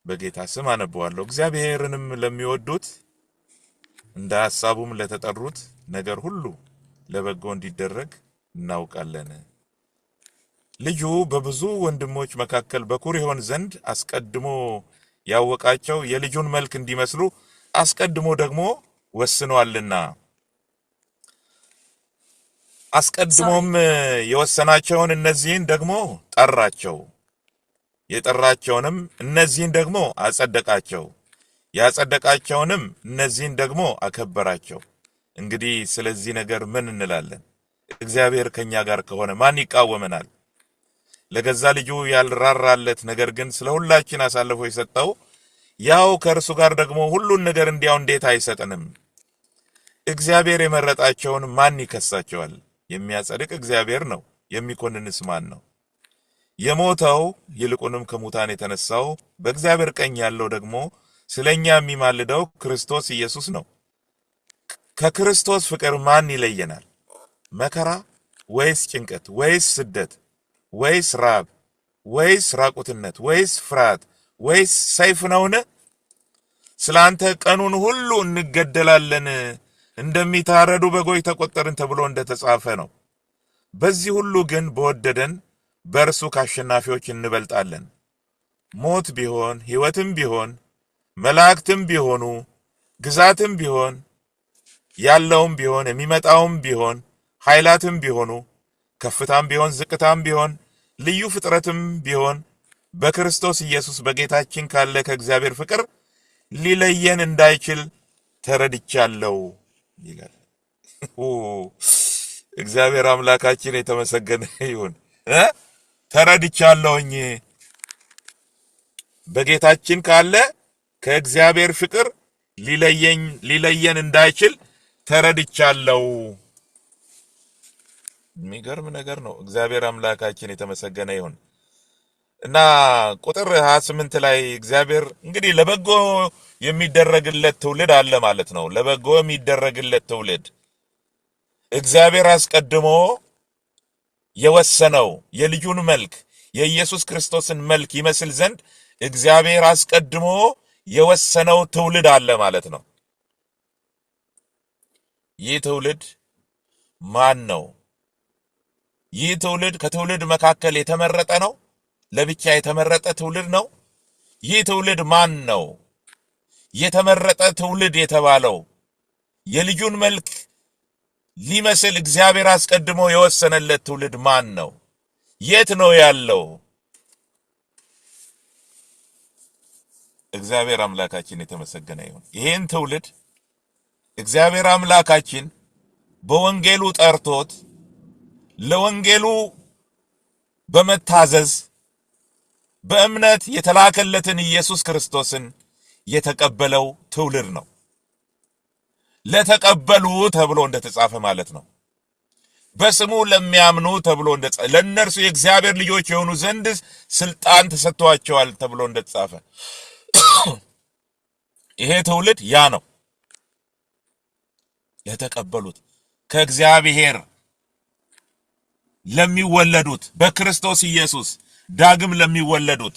በጌታ ስም አነበዋለሁ። እግዚአብሔርንም ለሚወዱት እንደ ሐሳቡም ለተጠሩት ነገር ሁሉ ለበጎ እንዲደረግ እናውቃለን። ልጁ በብዙ ወንድሞች መካከል በኩር ይሆን ዘንድ አስቀድሞ ያወቃቸው የልጁን መልክ እንዲመስሉ አስቀድሞ ደግሞ ወስኗልና አስቀድሞም የወሰናቸውን እነዚህን ደግሞ ጠራቸው፣ የጠራቸውንም እነዚህን ደግሞ አጸደቃቸው፣ ያጸደቃቸውንም እነዚህን ደግሞ አከበራቸው። እንግዲህ ስለዚህ ነገር ምን እንላለን? እግዚአብሔር ከኛ ጋር ከሆነ ማን ይቃወመናል? ለገዛ ልጁ ያልራራለት ነገር ግን ስለ ሁላችን አሳልፎ የሰጠው ያው ከእርሱ ጋር ደግሞ ሁሉን ነገር እንዲያው እንዴት አይሰጠንም? እግዚአብሔር የመረጣቸውን ማን ይከሳቸዋል? የሚያጸድቅ እግዚአብሔር ነው። የሚኮንንስ ማን ነው? የሞተው ይልቁንም ከሙታን የተነሳው በእግዚአብሔር ቀኝ ያለው ደግሞ ስለኛ የሚማልደው ክርስቶስ ኢየሱስ ነው። ከክርስቶስ ፍቅር ማን ይለየናል? መከራ ወይስ ጭንቀት ወይስ ስደት ወይስ ራብ ወይስ ራቁትነት ወይስ ፍርሃት ወይስ ሰይፍ ነውን? ስላንተ ቀኑን ሁሉ እንገደላለን፣ እንደሚታረዱ በጎች ተቆጠርን ተብሎ እንደተጻፈ ነው። በዚህ ሁሉ ግን በወደደን በእርሱ ከአሸናፊዎች እንበልጣለን። ሞት ቢሆን ሕይወትም ቢሆን መላእክትም ቢሆኑ ግዛትም ቢሆን ያለውም ቢሆን የሚመጣውም ቢሆን ኃይላትም ቢሆኑ ከፍታም ቢሆን ዝቅታም ቢሆን ልዩ ፍጥረትም ቢሆን በክርስቶስ ኢየሱስ በጌታችን ካለ ከእግዚአብሔር ፍቅር ሊለየን እንዳይችል ተረድቻለሁ ይላል። እግዚአብሔር አምላካችን የተመሰገነ ይሁን። ተረድቻለሁኝ በጌታችን ካለ ከእግዚአብሔር ፍቅር ሊለየን እንዳይችል ተረድቻለሁ። የሚገርም ነገር ነው። እግዚአብሔር አምላካችን የተመሰገነ ይሁን እና ቁጥር 28 ላይ እግዚአብሔር እንግዲህ ለበጎ የሚደረግለት ትውልድ አለ ማለት ነው። ለበጎ የሚደረግለት ትውልድ እግዚአብሔር አስቀድሞ የወሰነው የልጁን መልክ የኢየሱስ ክርስቶስን መልክ ይመስል ዘንድ እግዚአብሔር አስቀድሞ የወሰነው ትውልድ አለ ማለት ነው። ይህ ትውልድ ማን ነው? ይህ ትውልድ ከትውልድ መካከል የተመረጠ ነው። ለብቻ የተመረጠ ትውልድ ነው። ይህ ትውልድ ማን ነው? የተመረጠ ትውልድ የተባለው የልጁን መልክ ሊመስል እግዚአብሔር አስቀድሞ የወሰነለት ትውልድ ማን ነው? የት ነው ያለው? እግዚአብሔር አምላካችን የተመሰገነ ይሁን። ይህን ትውልድ እግዚአብሔር አምላካችን በወንጌሉ ጠርቶት ለወንጌሉ በመታዘዝ በእምነት የተላከለትን ኢየሱስ ክርስቶስን የተቀበለው ትውልድ ነው። ለተቀበሉ ተብሎ እንደተጻፈ ማለት ነው። በስሙ ለሚያምኑ ተብሎ እንደተጻፈ ለእነርሱ የእግዚአብሔር ልጆች የሆኑ ዘንድ ስልጣን ተሰጥቷቸዋል ተብሎ እንደተጻፈ ይሄ ትውልድ ያ ነው። ለተቀበሉት ከእግዚአብሔር ለሚወለዱት በክርስቶስ ኢየሱስ ዳግም ለሚወለዱት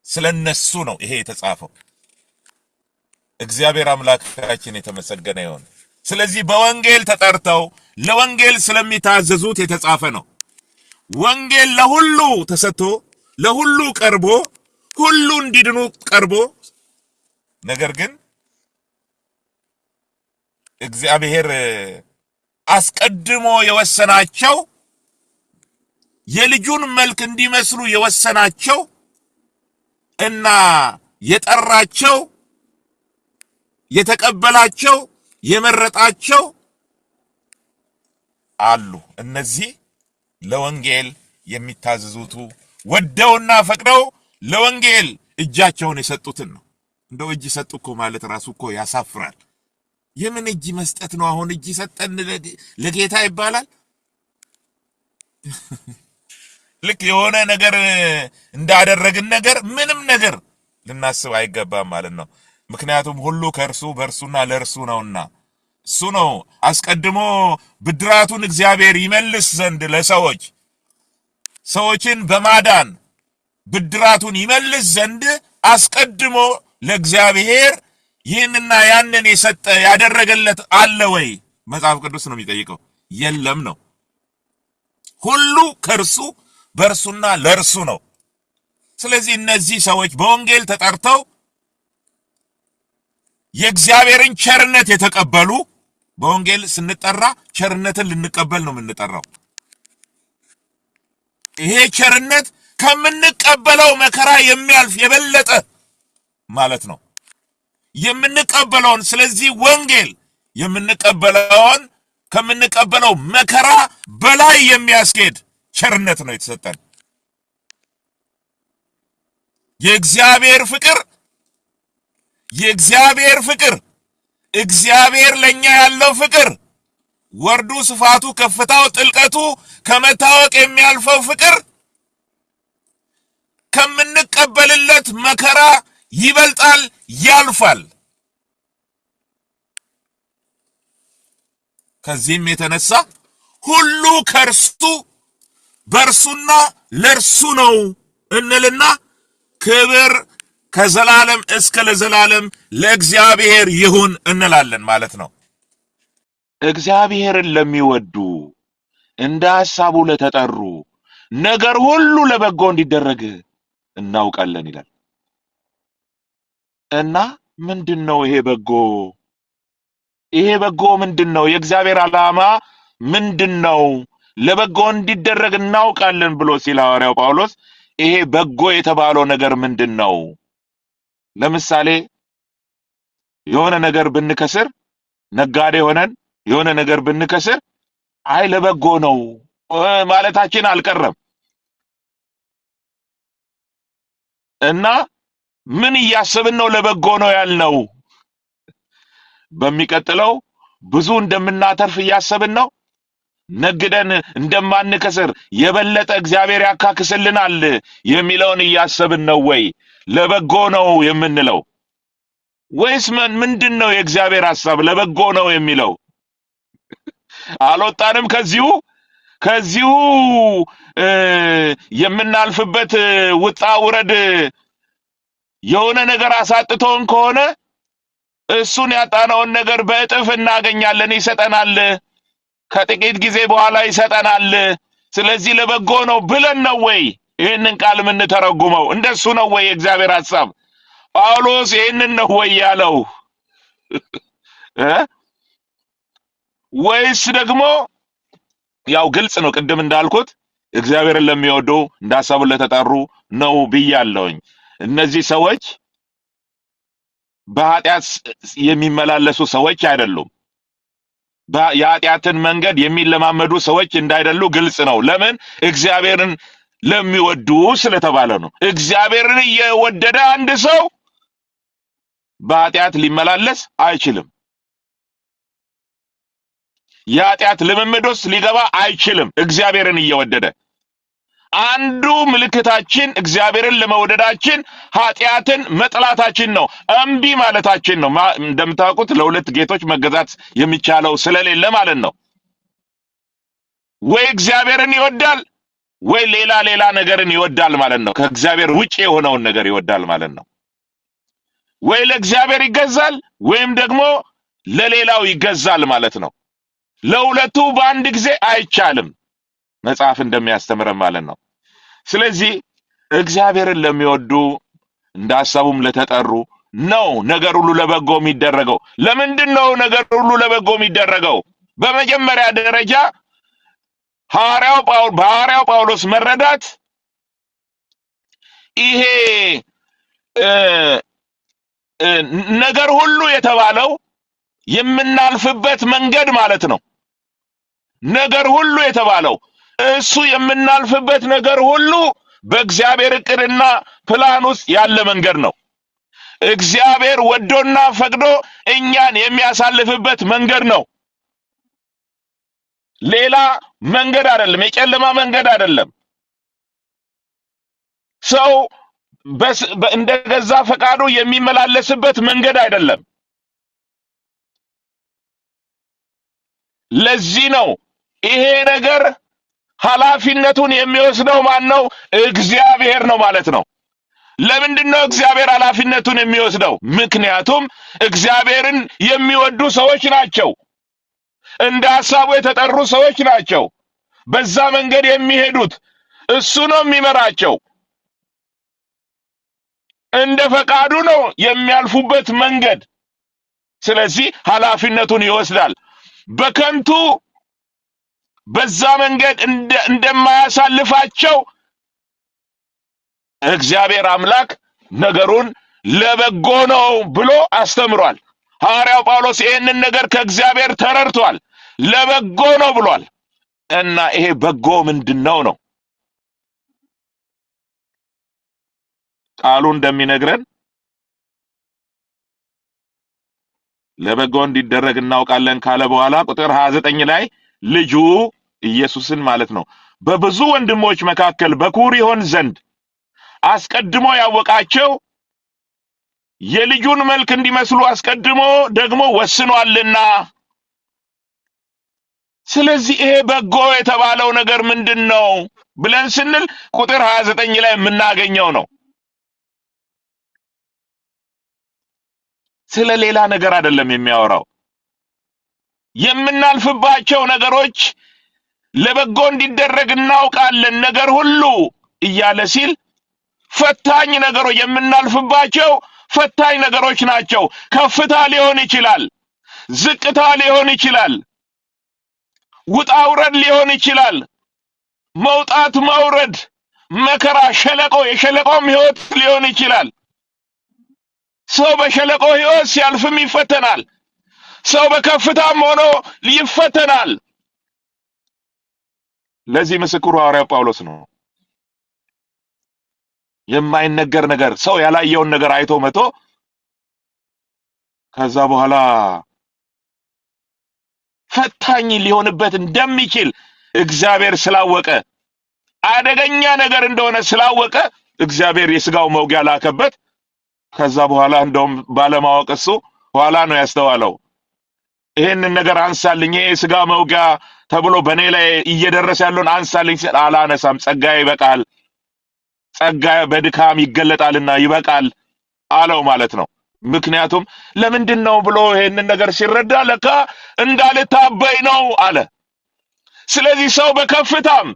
ስለነሱ ነው ይሄ የተጻፈው። እግዚአብሔር አምላካችን የተመሰገነ ይሁን። ስለዚህ በወንጌል ተጠርተው ለወንጌል ስለሚታዘዙት የተጻፈ ነው። ወንጌል ለሁሉ ተሰጥቶ ለሁሉ ቀርቦ ሁሉ እንዲድኑ ቀርቦ ነገር ግን እግዚአብሔር አስቀድሞ የወሰናቸው የልጁን መልክ እንዲመስሉ የወሰናቸው እና የጠራቸው የተቀበላቸው የመረጣቸው አሉ። እነዚህ ለወንጌል የሚታዘዙቱ ወደውና ፈቅደው ለወንጌል እጃቸውን የሰጡትን ነው። እንደው እጅ ሰጡ እኮ ማለት ራሱ እኮ ያሳፍራል። የምን እጅ መስጠት ነው? አሁን እጅ ሰጠን ለጌታ ይባላል? ልክ የሆነ ነገር እንዳደረግን ነገር ምንም ነገር ልናስብ አይገባም ማለት ነው። ምክንያቱም ሁሉ ከእርሱ በእርሱና ለእርሱ ነውና እሱ ነው አስቀድሞ ብድራቱን እግዚአብሔር ይመልስ ዘንድ ሰዎችን በማዳን ብድራቱን ይመልስ ዘንድ አስቀድሞ ለእግዚአብሔር ይህንና ያንን የሰጠ ያደረገለት አለ ወይ? መጽሐፍ ቅዱስ ነው የሚጠይቀው። የለም ነው። ሁሉ ከእርሱ በእርሱና ለእርሱ ነው። ስለዚህ እነዚህ ሰዎች በወንጌል ተጠርተው የእግዚአብሔርን ቸርነት የተቀበሉ፣ በወንጌል ስንጠራ ቸርነትን ልንቀበል ነው የምንጠራው። ይሄ ቸርነት ከምንቀበለው መከራ የሚያልፍ የበለጠ ማለት ነው የምንቀበለውን። ስለዚህ ወንጌል የምንቀበለውን ከምንቀበለው መከራ በላይ የሚያስኬድ ቸርነት ነው የተሰጠን። የእግዚአብሔር ፍቅር እግዚአብሔር ለኛ ያለው ፍቅር ወርዱ፣ ስፋቱ፣ ከፍታው፣ ጥልቀቱ ከመታወቅ የሚያልፈው ፍቅር ከምንቀበልለት መከራ ይበልጣል፣ ያልፋል። ከዚህም የተነሳ ሁሉ ከእርሱ በእርሱና ለእርሱ ነው እንልና ክብር ከዘላለም እስከ ለዘላለም ለእግዚአብሔር ይሁን እንላለን ማለት ነው። እግዚአብሔርን ለሚወዱ እንደ ሐሳቡ ለተጠሩ ነገር ሁሉ ለበጎ እንዲደረግ እናውቃለን ይላል። እና ምንድነው ይሄ በጎ? ይሄ በጎ ምንድነው? የእግዚአብሔር ዓላማ ምንድነው? ለበጎ እንዲደረግ እናውቃለን ብሎ ሲል ሐዋርያው ጳውሎስ ይሄ በጎ የተባለው ነገር ምንድነው? ለምሳሌ የሆነ ነገር ብንከስር፣ ነጋዴ ሆነን የሆነ ነገር ብንከስር አይ ለበጎ ነው ማለታችን አልቀረም እና ምን እያሰብን ነው ለበጎ ነው ያልነው? በሚቀጥለው ብዙ እንደምናተርፍ እያሰብን ነው? ነግደን እንደማንከስር የበለጠ እግዚአብሔር ያካክስልናል የሚለውን እያሰብን ነው ወይ ለበጎ ነው የምንለው? ወይስ ምንድነው የእግዚአብሔር ሐሳብ ለበጎ ነው የሚለው? አልወጣንም ከዚሁ የምናልፍበት ውጣ ውረድ የሆነ ነገር አሳጥቶን ከሆነ እሱን ያጣነውን ነገር በእጥፍ እናገኛለን፣ ይሰጠናል፣ ከጥቂት ጊዜ በኋላ ይሰጠናል። ስለዚህ ለበጎ ነው ብለን ነው ወይ ይህንን ቃል የምንተረጉመው? እንደሱ ነው ወይ የእግዚአብሔር ሐሳብ? ጳውሎስ ይህንን ነው ወይ ያለው? ወይስ ደግሞ ያው ግልጽ ነው፣ ቅድም እንዳልኩት እግዚአብሔርን ለሚወዱ እንደ ሐሳቡ ለተጠሩ ነው ብያለሁኝ። እነዚህ ሰዎች በኃጢአት የሚመላለሱ ሰዎች አይደሉም። የኃጢአትን መንገድ የሚለማመዱ ሰዎች እንዳይደሉ ግልጽ ነው። ለምን? እግዚአብሔርን ለሚወዱ ስለተባለ ነው። እግዚአብሔርን እየወደደ አንድ ሰው በኃጢአት ሊመላለስ አይችልም። የኃጢአት ልምምድ ውስጥ ሊገባ አይችልም። እግዚአብሔርን እየወደደ አንዱ ምልክታችን እግዚአብሔርን ለመውደዳችን ኃጢአትን መጥላታችን ነው፣ እምቢ ማለታችን ነው። እንደምታውቁት ለሁለት ጌቶች መገዛት የሚቻለው ስለሌለ ማለት ነው። ወይ እግዚአብሔርን ይወዳል ወይ ሌላ ነገርን ይወዳል ማለት ነው። ከእግዚአብሔር ውጪ የሆነውን ነገር ይወዳል ማለት ነው። ወይ ለእግዚአብሔር ይገዛል ወይም ደግሞ ለሌላው ይገዛል ማለት ነው። ለሁለቱ በአንድ ጊዜ አይቻልም፣ መጽሐፍ እንደሚያስተምረን ማለት ነው። ስለዚህ እግዚአብሔርን ለሚወዱ እንደ ሐሳቡም ለተጠሩ ነው ነገር ሁሉ ለበጎ የሚደረገው። ለምንድን ነው ነገር ሁሉ ለበጎ የሚደረገው? በመጀመሪያ ደረጃ በሐዋርያው ጳውሎስ መረዳት ይሄ ነገር ሁሉ የተባለው የምናልፍበት መንገድ ማለት ነው። ነገር ሁሉ የተባለው እሱ የምናልፍበት ነገር ሁሉ በእግዚአብሔር ዕቅድና ፕላን ውስጥ ያለ መንገድ ነው። እግዚአብሔር ወዶና ፈቅዶ እኛን የሚያሳልፍበት መንገድ ነው። ሌላ መንገድ አይደለም፣ የጨለማ መንገድ አይደለም። ሰው እንደገዛ ፈቃዱ የሚመላለስበት መንገድ አይደለም። ለዚህ ነው ይሄ ነገር ኃላፊነቱን የሚወስደው ማን ነው? እግዚአብሔር ነው ማለት ነው። ለምንድነው እግዚአብሔር ኃላፊነቱን የሚወስደው? ምክንያቱም እግዚአብሔርን የሚወዱ ሰዎች ናቸው። እንደ ሐሳቡ የተጠሩ ሰዎች ናቸው። በዛ መንገድ የሚሄዱት እሱ ነው የሚመራቸው። እንደ ፈቃዱ ነው የሚያልፉበት መንገድ። ስለዚህ ኃላፊነቱን ይወስዳል። በከንቱ በዛ መንገድ እንደማያሳልፋቸው እግዚአብሔር አምላክ ነገሩን ለበጎ ነው ብሎ አስተምሯል። ሐዋርያው ጳውሎስ ይህንን ነገር ከእግዚአብሔር ተረድቷል። ለበጎ ነው ብሏል። እና ይሄ በጎ ምንድነው ነው? ቃሉ እንደሚነግረን ለበጎ እንዲደረግ እናውቃለን ካለ በኋላ ቁጥር 29 ላይ ልጁ ኢየሱስን ማለት ነው በብዙ ወንድሞች መካከል በኩር ይሆን ዘንድ አስቀድሞ ያወቃቸው የልጁን መልክ እንዲመስሉ አስቀድሞ ደግሞ ወስኗልና። ስለዚህ ይሄ በጎ የተባለው ነገር ምንድነው ብለን ስንል ቁጥር 29 ላይ የምናገኘው ነው። ስለ ሌላ ነገር አይደለም የሚያወራው። የምናልፍባቸው ነገሮች ለበጎ እንዲደረግ እናውቃለን ነገር ሁሉ እያለ ሲል ፈታኝ ነገሮች የምናልፍባቸው ፈታኝ ነገሮች ናቸው። ከፍታ ሊሆን ይችላል፣ ዝቅታ ሊሆን ይችላል፣ ውጣ ውረድ ሊሆን ይችላል፣ መውጣት መውረድ፣ መከራ፣ ሸለቆ፣ የሸለቆም ህይወት ሊሆን ይችላል። ሰው በሸለቆ ህይወት ሲያልፍም ይፈተናል። ሰው በከፍታም ሆኖ ይፈተናል። ለዚህ ምስክሩ ሐዋርያው ጳውሎስ ነው። የማይነገር ነገር ሰው ያላየውን ነገር አይቶ መቶ ከዛ በኋላ ፈታኝ ሊሆንበት እንደሚችል እግዚአብሔር ስላወቀ አደገኛ ነገር እንደሆነ ስላወቀ እግዚአብሔር የሥጋው መውጊያ ላከበት። ከዛ በኋላ እንደውም ባለማወቅ እሱ ኋላ ነው ያስተዋለው። ይሄንን ነገር አንሳልኝ፣ ይሄ ሥጋ መውጊያ ተብሎ በኔ ላይ እየደረሰ ያለውን አንሳልኝ ሲል አላነሳም፣ ጸጋዬ ይበቃል፣ ጸጋ በድካም ይገለጣልና ይበቃል አለው ማለት ነው። ምክንያቱም ለምንድነው ብሎ ይሄንን ነገር ሲረዳ ለካ እንዳልታበይ ነው አለ። ስለዚህ ሰው በከፍታም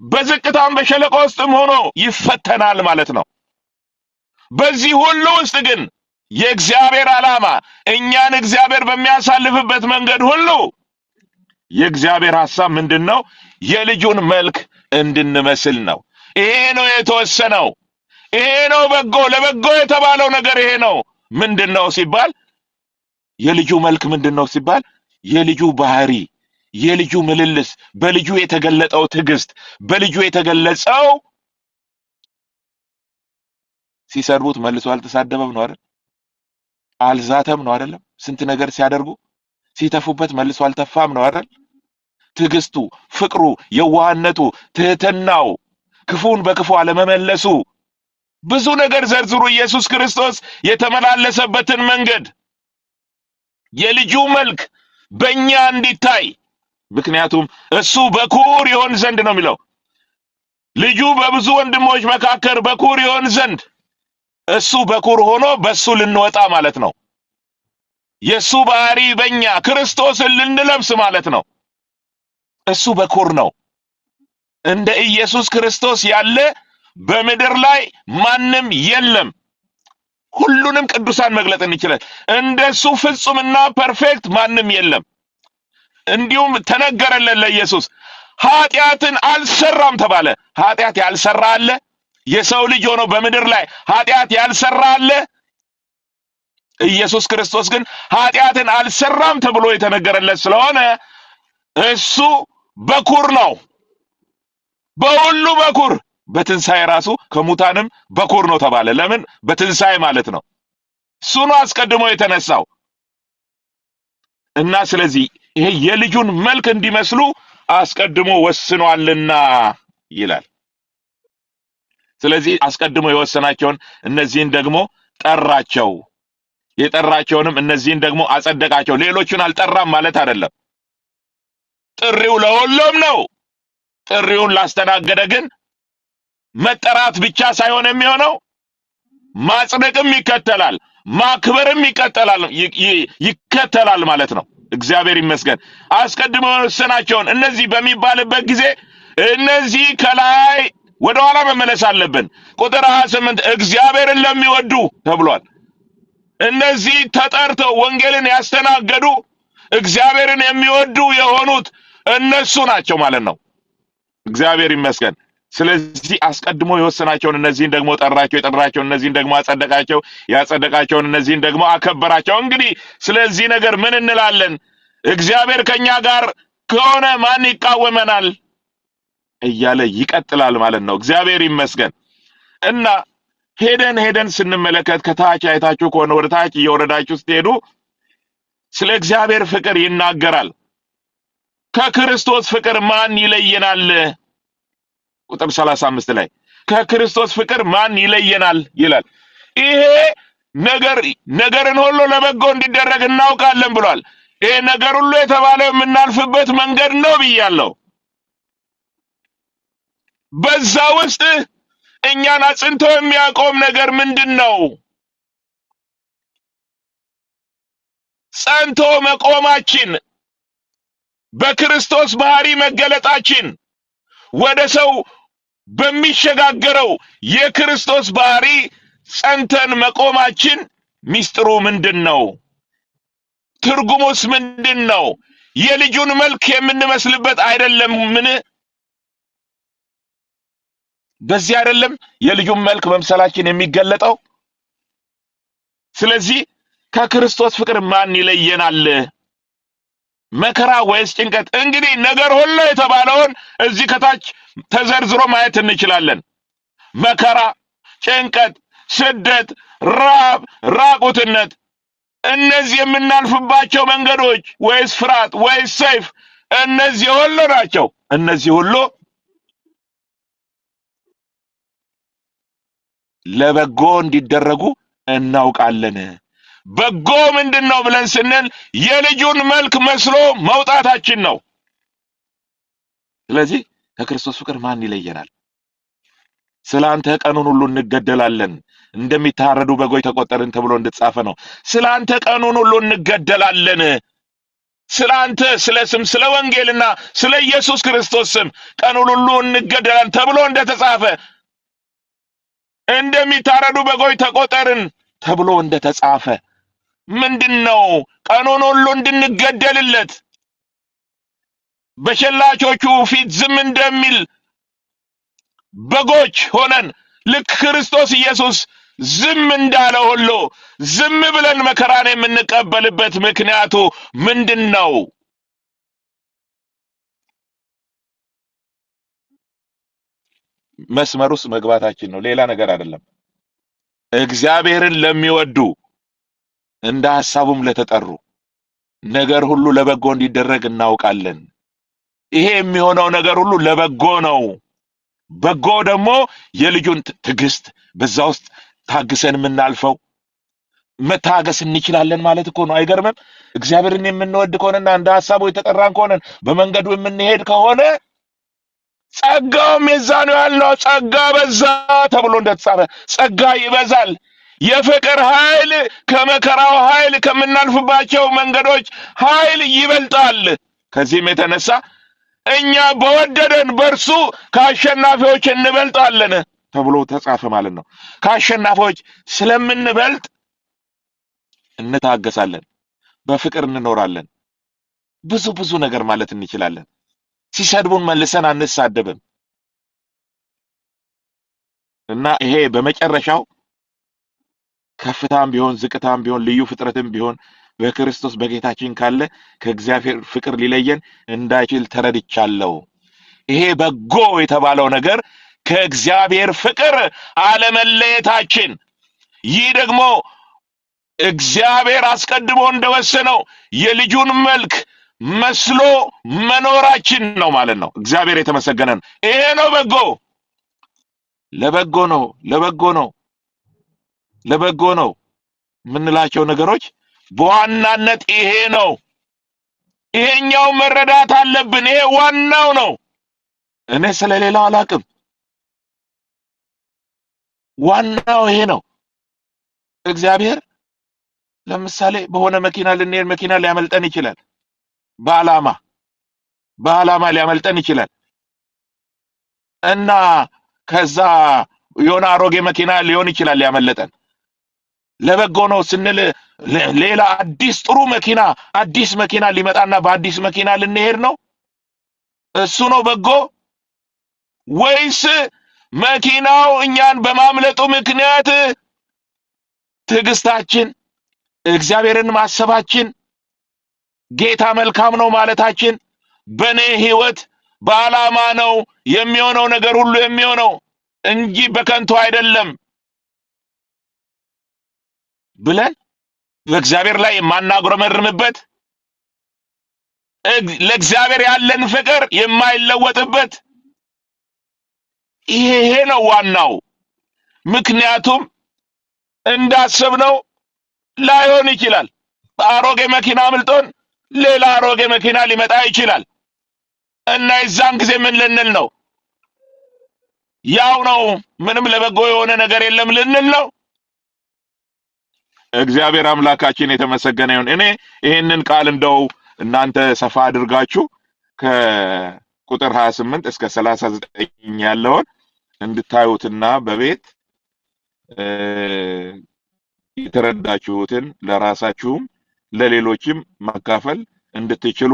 በዝቅታም በሸለቆ ውስጥም ሆኖ ይፈተናል ማለት ነው። በዚህ ሁሉ ውስጥ ግን የእግዚአብሔር ዓላማ እኛን እግዚአብሔር በሚያሳልፍበት መንገድ ሁሉ የእግዚአብሔር ሐሳብ ምንድነው? የልጁን መልክ እንድንመስል ነው። ይሄ ነው የተወሰነው። ይሄ ነው በጎ፣ ለበጎ የተባለው ነገር ይሄ ነው። ምንድነው ሲባል የልጁ መልክ ምንድነው ሲባል የልጁ ባህሪ፣ የልጁ ምልልስ፣ በልጁ የተገለጠው ትዕግስት፣ በልጁ የተገለጸው ሲሰድቡት መልሶ አልተሳደበም ነው አይደል? አልዛተም ነው አይደለም? ስንት ነገር ሲያደርጉ ሲተፉበት መልሶ አልተፋም ነው አይደል? ትዕግስቱ፣ ፍቅሩ፣ የዋህነቱ፣ ትህትናው፣ ክፉን በክፉ አለመመለሱ፣ ብዙ ነገር ዘርዝሩ። ኢየሱስ ክርስቶስ የተመላለሰበትን መንገድ የልጁ መልክ በእኛ እንዲታይ፣ ምክንያቱም እሱ በኩር ይሆን ዘንድ ነው የሚለው። ልጁ በብዙ ወንድሞች መካከል በኩር ይሆን ዘንድ እሱ በኩር ሆኖ በሱ ልንወጣ ማለት ነው። የሱ ባህሪ በእኛ ክርስቶስን ልንለብስ ማለት ነው። እሱ በኩር ነው። እንደ ኢየሱስ ክርስቶስ ያለ በምድር ላይ ማንም የለም። ሁሉንም ቅዱሳን መግለጥ እንችላለን። እንደሱ ፍጹምና ፐርፌክት ማንም የለም። እንዲሁም ተነገረለት ለኢየሱስ ኃጢአትን አልሰራም ተባለ። ኃጢአት ያልሰራ አለ? የሰው ልጅ ሆኖ በምድር ላይ ኃጢአት ያልሰራ አለ? ኢየሱስ ክርስቶስ ግን ኃጢአትን አልሰራም ተብሎ የተነገረለት ስለሆነ እሱ በኩር ነው። በሁሉ በኩር፣ በትንሣኤ ራሱ ከሙታንም በኩር ነው ተባለ። ለምን? በትንሣኤ ማለት ነው። እሱ ነው አስቀድሞ የተነሳው እና ስለዚህ ይሄ የልጁን መልክ እንዲመስሉ አስቀድሞ ወስኗልና ይላል። ስለዚህ አስቀድሞ የወሰናቸውን እነዚህን ደግሞ ጠራቸው፣ የጠራቸውንም እነዚህን ደግሞ አጸደቃቸው። ሌሎቹን አልጠራም ማለት አይደለም። ጥሪው ለሁሉም ነው። ጥሪውን ላስተናገደ ግን መጠራት ብቻ ሳይሆን የሚሆነው ማጽደቅም ይከተላል፣ ማክበርም ይከተላል ማለት ነው። እግዚአብሔር ይመስገን። አስቀድሞ የወሰናቸውን እነዚህ በሚባልበት ጊዜ እነዚህ ከላይ ወደ ኋላ መመለስ አለብን። ቁጥር 28 እግዚአብሔርን ለሚወዱ ተብሏል። እነዚህ ተጠርተው ወንጌልን ያስተናገዱ እግዚአብሔርን የሚወዱ የሆኑት እነሱ ናቸው ማለት ነው። እግዚአብሔር ይመስገን። ስለዚህ አስቀድሞ የወሰናቸውን እነዚህን ደግሞ ጠራቸው፣ የጠራቸውን እነዚህን ደግሞ አጸደቃቸው፣ ያጸደቃቸውን እነዚህን ደግሞ አከበራቸው። እንግዲህ ስለዚህ ነገር ምን እንላለን? እግዚአብሔር ከኛ ጋር ከሆነ ማን ይቃወመናል እያለ ይቀጥላል ማለት ነው። እግዚአብሔር ይመስገን። እና ሄደን ስንመለከት ከታች አይታችሁ ከሆነ ወደ ታች እየወረዳችሁ ስትሄዱ ስለ እግዚአብሔር ፍቅር ይናገራል። ከክርስቶስ ፍቅር ማን ይለየናል? ቁጥር 35 ላይ ከክርስቶስ ፍቅር ማን ይለየናል ይላል። ይሄ ነገርን ሁሉ ለበጎ እንዲደረግ እናውቃለን ብሏል። ይሄ ነገር ሁሉ የተባለው የምናልፍበት መንገድ ነው ብያለሁ። በዛ ውስጥ እኛን አጽንቶ የሚያቆም ነገር ምንድን ነው? ጸንቶ መቆማችን፣ በክርስቶስ ባህሪ መገለጣችን፣ ወደ ሰው በሚሸጋገረው የክርስቶስ ባህሪ ጸንተን መቆማችን ሚስጥሩ ምንድን ነው? ትርጉሙስ ምንድን ነው? የልጁን መልክ የምንመስልበት አይደለም? ምን በዚህ አይደለም የልጁን መልክ መምሰላችን የሚገለጠው? ስለዚህ ከክርስቶስ ፍቅር ማን ይለየናል? መከራ ወይስ ጭንቀት? እንግዲህ ነገር ሁሉ የተባለውን እዚህ ከታች ተዘርዝሮ ማየት እንችላለን። መከራ፣ ጭንቀት፣ ስደት፣ ራብ፣ ራቁትነት፣ እነዚህ የምናልፍባቸው መንገዶች ወይስ ፍርሃት ወይስ ሰይፍ፣ እነዚህ ሁሉ ናቸው። እነዚህ ሁሉ ለበጎ እንዲደረጉ እናውቃለን። በጎ ምንድነው ብለን ስንል የልጁን መልክ መስሎ መውጣታችን ነው። ስለዚህ ከክርስቶስ ፍቅር ማን ይለየናል? ስላንተ ቀኑን ሁሉ እንገደላለን፣ እንደሚታረዱ በጎች ተቆጠርን ተብሎ እንደተጻፈ ነው። ስላንተ ቀኑን ሁሉ እንገደላለን። ስላንተ ስለ ስም ስለ ወንጌልና ስለ ኢየሱስ ክርስቶስ ስም ቀኑን ሁሉ እንገደላለን ተብሎ እንደተጻፈ፣ እንደሚታረዱ በጎች ተቆጠርን ተብሎ እንደተጻፈ ምንድነው ቀኑን ሁሉ እንድንገደልለት በሸላቾቹ ፊት ዝም እንደሚል በጎች ሆነን ልክ ክርስቶስ ኢየሱስ ዝም እንዳለ ሁሉ ዝም ብለን መከራን የምንቀበልበት ምክንያቱ ምንድነው? መስመር ውስጥ መግባታችን ነው፣ ሌላ ነገር አይደለም። እግዚአብሔርን ለሚወዱ እንደ ሐሳቡም ለተጠሩ ነገር ሁሉ ለበጎ እንዲደረግ እናውቃለን። ይሄ የሚሆነው ነገር ሁሉ ለበጎ ነው። በጎ ደግሞ የልጁን ትዕግስት በዛ ውስጥ ታግሰን የምናልፈው መታገስ እንችላለን ማለት እኮ ነው። አይገርምም? እግዚአብሔርን የምንወድ ከሆነና እንደ ሐሳቡ የተጠራን ከሆነን በመንገዱ የምንሄድ ከሆነ ጸጋውም የዛኑ ያልነው ጸጋ በዛ ተብሎ እንደተጻፈ ጸጋ ይበዛል። የፍቅር ኃይል ከመከራው ኃይል ከምናልፍባቸው መንገዶች ኃይል ይበልጣል። ከዚህም የተነሳ እኛ በወደደን በርሱ ከአሸናፊዎች እንበልጣለን ተብሎ ተጻፈ ማለት ነው። ከአሸናፊዎች ስለምንበልጥ እንታገሳለን፣ በፍቅር እንኖራለን። ብዙ ነገር ማለት እንችላለን። ሲሰድቡን መልሰን አንሳደብም። እና ይሄ በመጨረሻው ከፍታም ቢሆን ዝቅታም ቢሆን ልዩ ፍጥረትም ቢሆን በክርስቶስ በጌታችን ካለ ከእግዚአብሔር ፍቅር ሊለየን እንዳይችል ተረድቻለሁ። ይሄ በጎ የተባለው ነገር ከእግዚአብሔር ፍቅር አለመለየታችን፣ ይህ ደግሞ እግዚአብሔር አስቀድሞ እንደወሰነው የልጁን መልክ መስሎ መኖራችን ነው ማለት ነው። እግዚአብሔር የተመሰገነ ነው። ይሄ ነው በጎ። ለበጎ ነው ለበጎ ነው የምንላቸው ነገሮች በዋናነት ይሄ ነው። ይሄኛው መረዳት አለብን። ይሄ ዋናው ነው። እኔ ስለሌላው አላውቅም። ዋናው ይሄ ነው። እግዚአብሔር ለምሳሌ በሆነ መኪና ልንሄድ መኪና ሊያመልጠን ይችላል። በዓላማ ሊያመልጠን ይችላል እና ከዛ የሆነ አሮጌ መኪና ሊሆን ይችላል ያመለጠን። ለበጎ ነው ስንል ሌላ አዲስ መኪና ሊመጣና በአዲስ መኪና ልንሄድ ነው? እሱ ነው በጎ? ወይስ መኪናው እኛን በማምለጡ ምክንያት ትዕግስታችን፣ እግዚአብሔርን ማሰባችን፣ ጌታ መልካም ነው ማለታችን፣ በኔ ህይወት በዓላማ ነው የሚሆነው ነገር ሁሉ የሚሆነው እንጂ በከንቱ አይደለም ብለን በእግዚአብሔር ላይ የማናጉረመርምበት፣ ለእግዚአብሔር ያለን ፍቅር የማይለወጥበት ይሄ ነው ዋናው። ምክንያቱም እንዳሰብነው ላይሆን ይችላል። አሮጌ መኪና አምልጦን ሌላ አሮጌ መኪና ሊመጣ ይችላል እና የዛን ጊዜ ምን ልንል ነው? ያው ነው፣ ምንም ለበጎ የሆነ ነገር የለም ልንል ነው? እግዚአብሔር አምላካችን የተመሰገነ ይሁን። እኔ ይህንን ቃል እንደው እናንተ ሰፋ አድርጋችሁ ከቁጥር 28 እስከ 39 ያለውን እንድታዩትና በቤት የተረዳችሁትን ለራሳችሁም ለሌሎችም ማካፈል እንድትችሉ